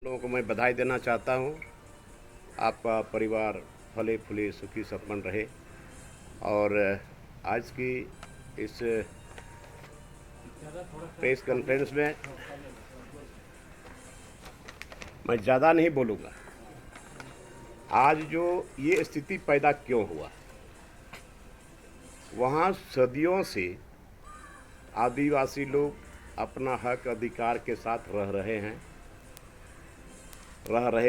लोगों को मैं बधाई देना चाहता हूं। आपका परिवार फले फूले सुखी संपन्न रहे। और आज की इस प्रेस कॉन्फ्रेंस में मैं ज़्यादा नहीं बोलूँगा। आज जो ये स्थिति पैदा क्यों हुआ, वहाँ सदियों से आदिवासी लोग अपना हक अधिकार के साथ रह रहे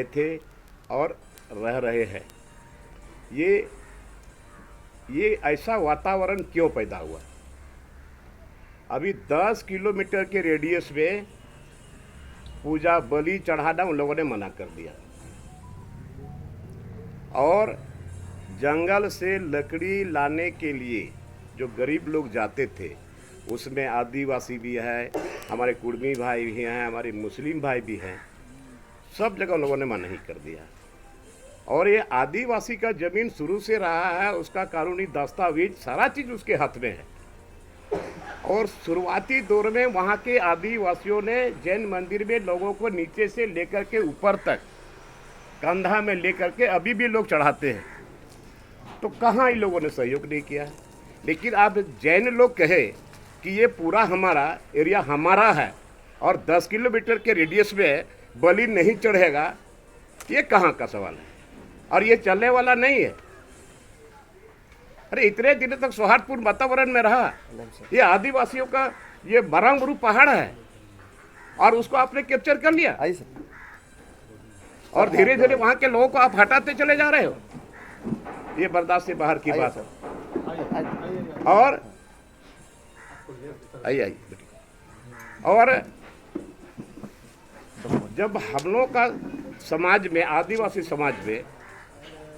थे और रह रहे हैं। ये ऐसा वातावरण क्यों पैदा हुआ? अभी 10 किलोमीटर के रेडियस में पूजा बलि चढ़ाना उन लोगों ने मना कर दिया, और जंगल से लकड़ी लाने के लिए जो गरीब लोग जाते थे, उसमें आदिवासी भी है, हमारे कुर्मी भाई भी हैं, हमारे मुस्लिम भाई भी हैं, सब जगह लोगों ने मना ही कर दिया। और ये आदिवासी का जमीन शुरू से रहा है, उसका कानूनी दस्तावेज सारा चीज़ उसके हाथ में है। और शुरुआती दौर में वहाँ के आदिवासियों ने जैन मंदिर में लोगों को नीचे से लेकर के ऊपर तक कंधा में लेकर के अभी भी लोग चढ़ाते हैं। तो कहाँ इन लोगों ने सहयोग नहीं किया? लेकिन आप जैन लोग कहे कि ये पूरा हमारा एरिया हमारा है और 10 किलोमीटर के रेडियस में बलि नहीं चढ़ेगा, ये कहाँ का सवाल है? और ये चलने वाला नहीं है। अरे इतने दिनों तक सौहार्दपूर्ण वातावरण में रहा। ये आदिवासियों का ये मरांगबुरु पहाड़ है और उसको आपने कैप्चर कर लिया, और धीरे धीरे वहां के लोगों को आप हटाते चले जा रहे हो। ये बर्दाश्त से बाहर की बात है। और आइए और जब हम लोग का समाज में, आदिवासी समाज में,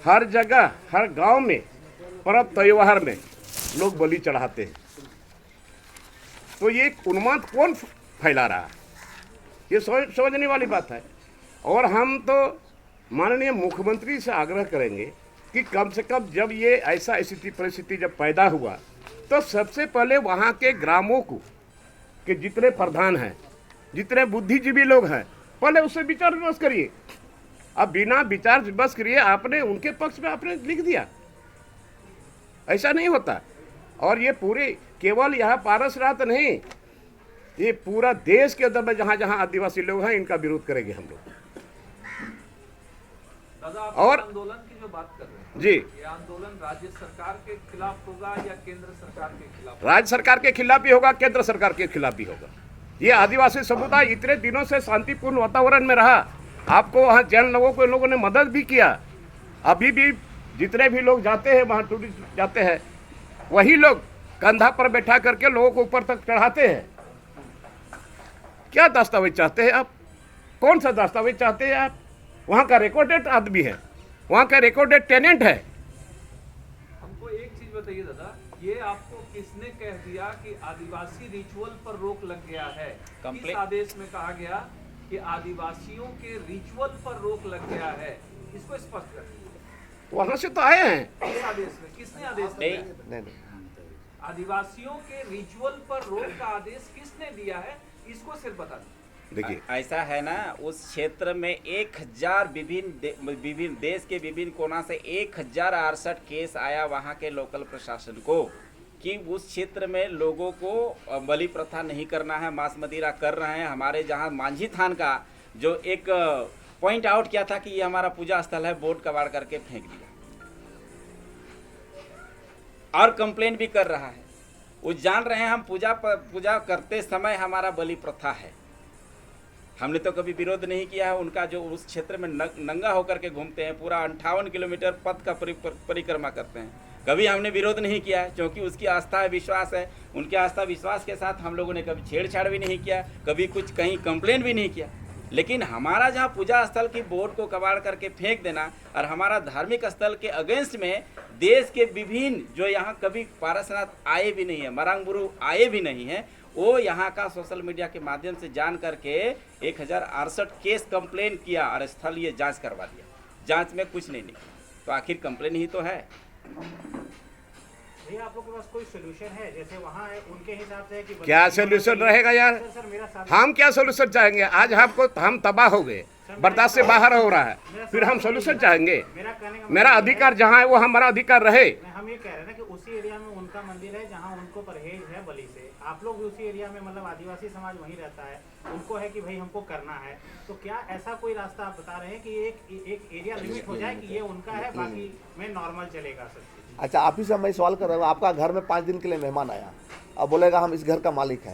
हर जगह हर गांव में पर्व त्योहार में लोग बलि चढ़ाते हैं, तो ये उन्माद कौन फैला रहा है? ये समझने वाली बात है। और हम तो माननीय मुख्यमंत्री से आग्रह करेंगे कि कम से कम जब ये ऐसा स्थिति परिस्थिति जब पैदा हुआ, तो सबसे पहले वहाँ के ग्रामों को, कि जितने प्रधान हैं, जितने बुद्धिजीवी लोग हैं, पहले उससे विचार विमर्श करिए। अब बिना विचार विमर्श करिए आपने उनके पक्ष में आपने लिख दिया, ऐसा नहीं होता। और ये पूरे केवल यहाँ पारसनाथ नहीं, ये पूरा देश के अंदर में जहाँ जहाँ आदिवासी लोग हैं, इनका विरोध करेंगे हम लोग। और आंदोलन की जो बात कर रहे हैं जी, ये आंदोलन राज्य सरकार के खिलाफ होगा या केंद्र सरकार के खिलाफ? राज्य सरकार के खिलाफ भी होगा, केंद्र सरकार के खिलाफ भी होगा। ये आदिवासी समुदाय इतने दिनों से शांतिपूर्ण वातावरण में रहा। आपको वहाँ जैन लोगों को इन लोगों ने मदद भी किया। अभी भी जितने भी लोग जाते हैं वहाँ, टूरिस्ट जाते हैं, वही लोग कंधा पर बैठा करके लोगों को ऊपर तक चढ़ाते हैं। क्या दस्तावेज चाहते हैं आप? कौन सा दस्तावेज चाहते हैं आप? वहाँ का रिकॉर्डेड आदमी है, वहाँ का रिकॉर्डेड टेनेंट है। हमको एक चीज बताइए दादा, ये आपको किसने कह दिया कि आदिवासी रिचुअल पर रोक लग गया है? किस आदेश में कहा गया कि आदिवासियों के रिचुअल पर रोक लग गया है? इसको स्पष्ट कर। वहाँ से तो आए हैं। किस आदेश में? किसने आदेश दिया? नहीं। आदिवासियों के रिचुअल पर रोक का आदेश किसने दिया है? इसको सिर्फ बता दीजिए। देखिए ऐसा है ना, उस क्षेत्र में 1000 विभिन्न देश के विभिन्न कोना से 1068 केस आया वहाँ के लोकल प्रशासन को कि उस क्षेत्र में लोगों को बलि प्रथा नहीं करना है, मांस मदिरा कर रहे हैं। हमारे जहाँ मांझी थान का जो एक पॉइंट आउट किया था कि ये हमारा पूजा स्थल है, बोर्ड कबाड़ करके फेंक दिया और कंप्लेंट भी कर रहा है। वो जान रहे हैं हम पूजा करते समय हमारा बलि प्रथा है। हमने तो कभी विरोध नहीं किया है उनका, जो उस क्षेत्र में नंगा होकर के घूमते हैं, पूरा 58 किलोमीटर पथ का परिक्रमा करते हैं। कभी हमने विरोध नहीं किया है, क्योंकि उसकी आस्था है, विश्वास है। उनके आस्था विश्वास के साथ हम लोगों ने कभी छेड़छाड़ भी नहीं किया, कभी कुछ कहीं कंप्लेंट भी नहीं किया। लेकिन हमारा जहाँ पूजा स्थल की बोर्ड को कबाड़ करके फेंक देना और हमारा धार्मिक स्थल के अगेंस्ट में देश के विभिन्न, जो यहाँ कभी पारसनाथ आए भी नहीं है, मरांगबुरु आए भी नहीं है, वो यहाँ का सोशल मीडिया के माध्यम से जान करके 1068 केस कंप्लेन किया और स्थलीय जांच करवा दिया। जांच में कुछ नहीं निकला, तो आखिर कंप्लेन ही तो है। भैया आप लोग के पास कोई सोल्यूशन है? जैसे वहाँ है उनके हिसाब से है कि क्या सोल्यूशन रहेगा यार? सर मेरा साथ हम क्या सोल्यूशन चाहेंगे? आज हम तबाह हो गए, बर्दाश्त से बाहर हो रहा है, फिर हम सोल्यूशन चाहेंगे? मेरा कहने का मेरा अधिकार जहाँ है वो हमारा अधिकार रहे। हम ये कह रहे हैं ना कि उसी एरिया में उनका मंदिर है जहाँ उनको परहेज है बलि से। आप लोग भी उसी एरिया में, मतलब आदिवासी समाज वहीं रहता है, उनको है कि भाई हमको करना है, तो क्या ऐसा कोई रास्ता आप बता रहे हैं कि एक एरिया लिमिट हो जाए कि ये उनका है, बाकी में नॉर्मल चलेगा सब चीज़? अच्छा, आप ही से मैं सवाल कर रहा हूँ, आपका घर में 5 दिन के लिए मेहमान आया, अब बोलेगा हम इस घर का मालिक हैं।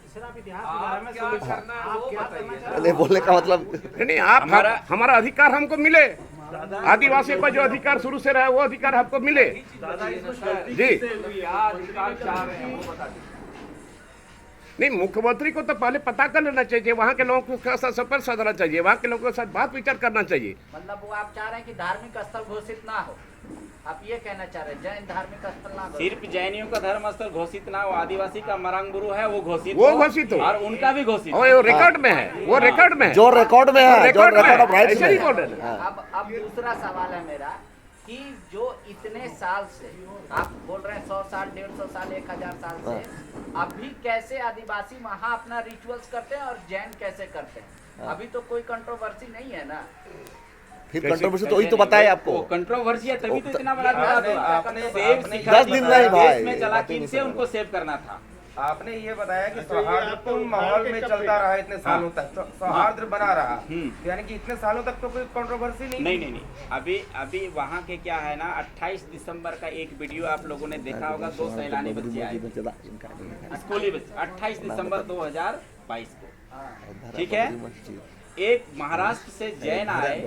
सर आप इतिहास के बारे में क्या करना है वो बताइए। नहीं बोलने का मतलब नहीं, आप हमारा अधिकार हमको मिले। आदिवासी को जो अधिकार शुरू से रहा है वो अधिकार हमको मिले। जी, क्या अधिकार चाह रहे हैं वो बता दीजिए। नहीं, मुख्यमंत्री को तो पहले पता कर लेना चाहिए, वहाँ के लोगों के साथ संपर्क साधना चाहिए, वहाँ के लोगों के साथ बात विचार करना चाहिए। मतलब वो आप चाह रहे हैं कि धार्मिक स्थल घोषित ना हो, आप ये कहना चाह रहे हैं जैन धार्मिक स्थल ना हो? सिर्फ जैनियों का धर्म स्थल घोषित ना हो, आदिवासी का मरंग गुरु है वो घोषित हो और उनका भी घोषित और वो रिकॉर्ड में है, वो रिकॉर्ड में है, जो रिकॉर्ड में है, जो रिकॉर्ड ऑफ राइट्स ऐसे में ही है। बोल रहे हैं। अब दूसरा सवाल है मेरा कि जो इतने साल से आप बोल रहे हैं 100 साल 150 साल 1000 साल से, अभी कैसे आदिवासी वहाँ अपना रिचुअल्स करते हैं और जैन कैसे करते हैं? अभी तो कोई कंट्रोवर्सी नहीं है ना। फिर कंट्रोवर्सी तो वही तो बताए आपको। कंट्रोवर्सी है तभी तो इतना बड़ा सेव 10 दिन नहीं भाई, देश में चला, किनसे उनको सेव करना था? आपने ये बताया कि सौहार्दपूर्ण माहौल में चलता रहा इतने सालों तक, तो सौहार्द बना रहा, यानी कि इतने सालों तक तो कोई कंट्रोवर्सी नहीं। अभी वहाँ के क्या है ना, 28 दिसंबर का एक वीडियो आप लोगों ने देखा होगा, 2 सैलानी बच्चे आए स्कूली बच्चे 28 दिसंबर 2022 को, ठीक है। एक महाराष्ट्र से जैन आए,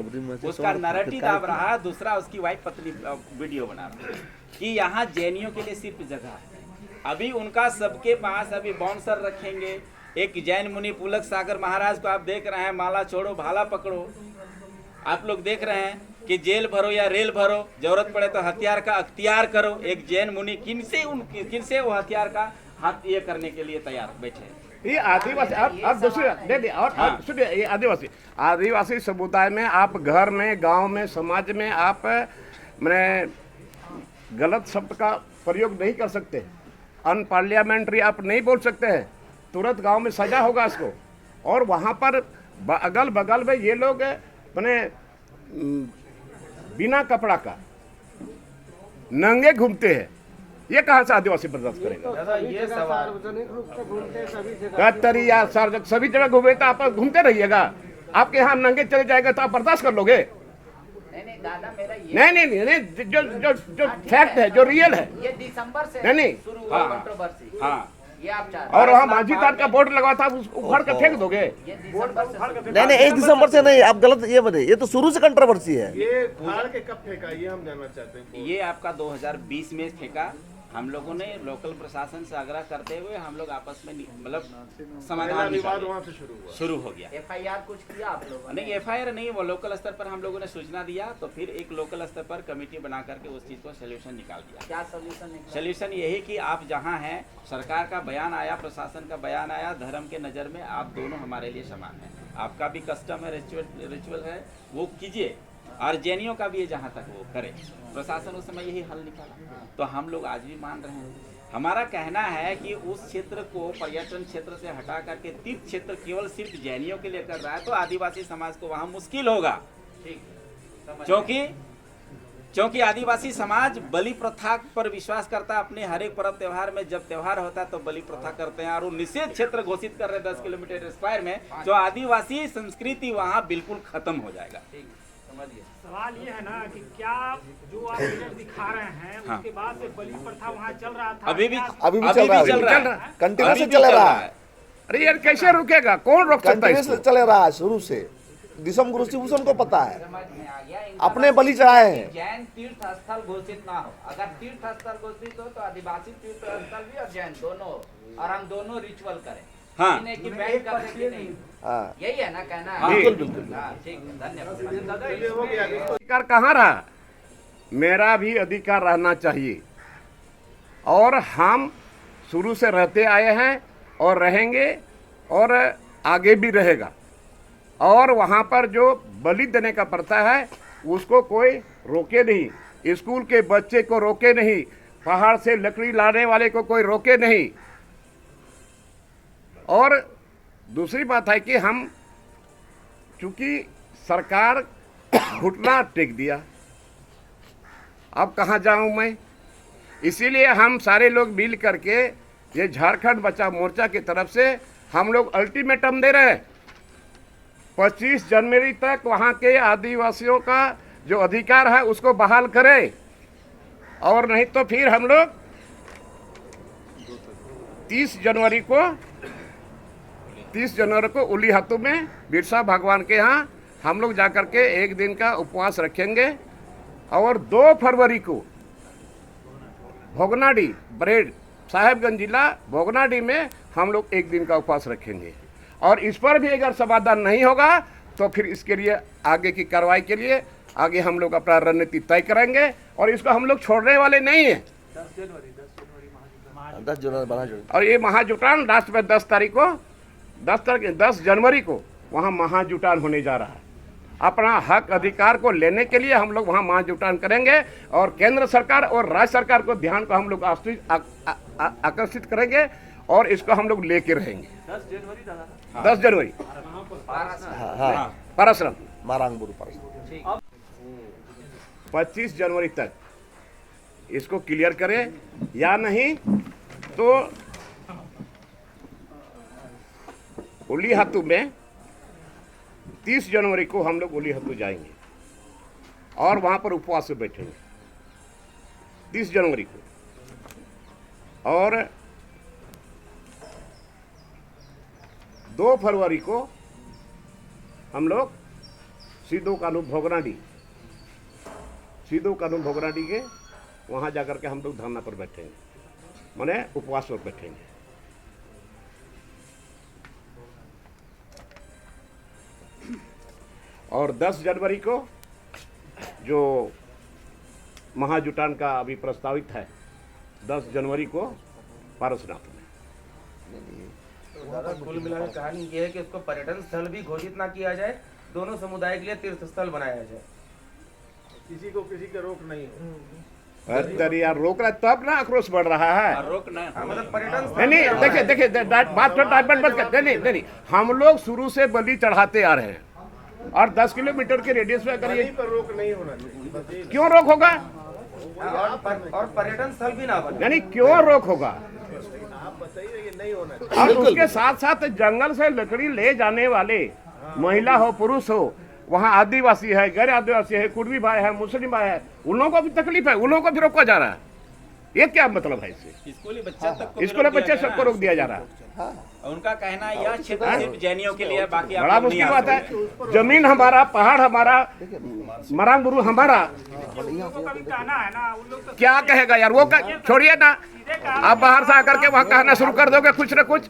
उसका नैरेटिव दाब रहा, दूसरा उसकी वाइफ पत्नी वीडियो बना रहा कि यहाँ जैनियों के लिए सिर्फ जगह है। अभी उनका सबके पास अभी बाउंसर रखेंगे। एक जैन मुनि पुलक सागर महाराज को आप देख रहे हैं, माला छोड़ो भाला पकड़ो। आप लोग देख रहे हैं कि जेल भरो या रेल भरो, जरूरत पड़े तो हथियार का अख्तियार करो। एक जैन मुनि किनसे वो हथियार का हाथ ये करने के लिए तैयार बैठे हैं। ये आदिवासी आप दूसरी दे और सुनिए, ये आदिवासी समुदाय में आप घर में, गांव में, समाज में आप मैंने गलत शब्द का प्रयोग नहीं कर सकते, अनपार्लियामेंट्री आप नहीं बोल सकते हैं, तुरंत गांव में सजा होगा इसको। और वहाँ पर अगल बगल में ये लोग मैंने बिना कपड़ा का नंगे घूमते हैं, ये कहाँ से आदिवासी बर्दाश्त करेगा? दादा ये सवाल कतरी या सभी जगह घूमे तो आप घूमते रहिएगा, आपके यहाँ नंगे चले जाएगा तो आप बर्दाश्त कर लोगे? नहीं दादा, मेरा ये नहीं, जो फैक्ट है, जो रियल है। ये दिसंबर से नहीं शुरू हुआ कंट्रोवर्सी। हाँ, ये आप चाह रहे और वहाँ माझी तार का बोर्ड लगा था, उसको उखाड़ कर फेंक दोगे? हैं ये दिसंबर से नहीं 1 दिसंबर से नहीं, आप गलत ये बताइए, ये तो शुरू से कंट्रोवर्सी है। ये फाड़ के कब फेंका, ये हम जानना चाहते हैं। ये आपका 2020 में फेंका। हम लोगों ने लोकल प्रशासन से आग्रह करते हुए हम लोग आपस में मतलब समाधान विवाद वहाँ से शुरू हो गया। FIR कुछ किया आप लोगों ने? नहीं, FIR नहीं, वो लोकल स्तर पर हम लोगों ने सूचना दिया, तो फिर एक लोकल स्तर पर कमेटी बना करके उस चीज़ को सोल्यूशन निकाल दिया। क्या सोल्यूशन निकला? सोल्यूशन यही कि आप जहाँ हैं, सरकार का बयान आया, प्रशासन का बयान आया, धर्म के नज़र में आप दोनों हमारे लिए समान हैं। आपका भी कस्टम है, रिचुअल है, वो कीजिए, और जैनियों का भी है, जहाँ तक वो करे। प्रशासन उस समय यही हल निकाला, तो हम लोग आज भी मान रहे हैं। हमारा कहना है कि उस क्षेत्र को पर्यटन क्षेत्र से हटा करके तीर्थ क्षेत्र केवल सिर्फ जैनियों के लिए कर रहा है, तो आदिवासी समाज को वहाँ मुश्किल होगा। क्योंकि आदिवासी समाज बलि प्रथा पर विश्वास करता है। अपने हर एक पर्व त्योहार में जब त्योहार होता है तो बलि प्रथा करते हैं, और वो निषेध क्षेत्र घोषित कर रहे हैं 10 किलोमीटर स्क्वायर में, जो आदिवासी संस्कृति वहाँ बिल्कुल खत्म हो जाएगा। सवाल ये है ना कि क्या जो आप इमेज दिखा रहे हैं उसके बाद से बलि प्रथा वहाँ चल रहा था? अभी भी चल रहा है, कंटिन्यूस चल रहा है। अरे यार कैसे रुकेगा, कौन रोक सकता है कंटिन्यूस इसको? चल रहा है शुरू से। दिसम गुरु शिवभूषण को पता है, समझ में आ गया। अपने बलि चढ़ाए हैं। जैन तीर्थ स्थल घोषित ना हो, अगर तीर्थ स्थल घोषित हो तो आदिवासी तीर्थ स्थल भी और जैन दोनों, और हम दोनों रिचुअल करें। हाँ। इन्हें की बैन कर देंगे नहीं, हाँ यही है ना कहना? बिल्कुल बिल्कुल। हाँ ठीक है, धन्यवाद। अधिकार कहाँ रहा? मेरा भी अधिकार रहना चाहिए, और हम शुरू से रहते आए हैं और रहेंगे और आगे भी रहेगा। और वहाँ पर जो बलि देने का प्रथा है उसको कोई रोके नहीं, स्कूल के बच्चे को रोके नहीं, पहाड़ से लकड़ी लाने वाले को कोई रोके नहीं। और दूसरी बात है कि हम चूंकि सरकार घुटना टेक दिया, अब कहाँ जाऊं मैं, इसीलिए हम सारे लोग मिल करके ये झारखंड बचाओ मोर्चा की तरफ से हम लोग अल्टीमेटम दे रहे हैं 25 जनवरी तक वहाँ के आदिवासियों का जो अधिकार है उसको बहाल करें, और नहीं तो फिर हम लोग 30 जनवरी को उली हाथों में बिरसा भगवान के यहाँ हम लोग जाकर के एक दिन का उपवास रखेंगे। और 2 फरवरी को भोगनाडी ब्रेड साहेबगंज जिला भोगनाडी में हम लोग एक दिन का उपवास रखेंगे। और इस पर भी अगर समाधान नहीं होगा तो फिर इसके लिए आगे की कार्रवाई के लिए आगे हम लोग अपना रणनीति तय करेंगे, और इसको हम लोग छोड़ने वाले नहीं हैं। 10 जनवरी और ये महाजुटान लास्ट में 10 जनवरी को वहाँ महाजुटान होने जा रहा है। अपना हक अधिकार को लेने के लिए हम लोग वहाँ महाजुटान करेंगे, और केंद्र सरकार और राज्य सरकार को ध्यान को हम लोग आकर्षित करेंगे, और इसको हम लोग लेके रहेंगे। 10 जनवरी हाँ परसरम मारांगबुरु परसरम 25 जनवरी तक इसको क्लियर करें, या नहीं तो उली हाथू में 30 जनवरी को हम लोग उली हाथू जाएंगे और वहां पर उपवास में बैठेंगे 30 जनवरी को। और 2 फरवरी को हम लोग सीधो कानून भोगनाडी के वहां जाकर के हम लोग धरना पर बैठेंगे, माने उपवास पर बैठेंगे। और 10 जनवरी को जो महाजुटान का अभी प्रस्तावित है 10 जनवरी को पारसनाथ में। कुल मिलाकर कहानी ये है कि इसको पर्यटन स्थल भी घोषित ना किया जाए, दोनों समुदाय के लिए तीर्थ स्थल बनाया जाए, किसी को किसी का रोक नहीं है। अरे यार रोक रहा है तब ना आक्रोश बढ़ रहा है। रोकना मतलब पर्यटन नहीं देखिए बात तो डाइवर्ट मत कर। नहीं हम लोग शुरू से बलि चढ़ाते आ रहे हैं, और 10 किलोमीटर के रेडियस में अगर ये पर रोक नहीं होना चाहिए। क्यों रोक होगा? और पर्यटन स्थल भी ना बने, यानी क्यों रोक होगा? आप बताइए ये नहीं होना चाहिए। और उसके साथ साथ जंगल से लकड़ी ले जाने वाले महिला हो पुरुष हो, वहाँ आदिवासी है, गैर आदिवासी है, कुर्मी भाई है, मुस्लिम भाई है, उन लोगों को भी तकलीफ है, उन लोगों को भी रोका जा रहा है। ये क्या मतलब है इससे? स्कूली बच्चा तक को स्कूल बच्चे सबको रोक दिया जा रहा है। उनका कहना है यह क्षेत्र सिर्फ जैनियों के लिए है, बाकी आप बड़ा लोग नहीं मुश्किल आ बात सकते। है। जमीन हमारा, पहाड़ हमारा, मरांगुरु हमारा, क्या कहेगा यार वो? छोड़िए ना, आप बाहर से आकर के वहाँ कहना शुरू कर दोगे कुछ न कुछ।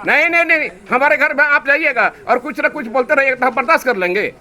नहीं हमारे घर में आप जाइएगा और कुछ न कुछ बोलते रहिएगा तो हम बर्दाश्त कर लेंगे।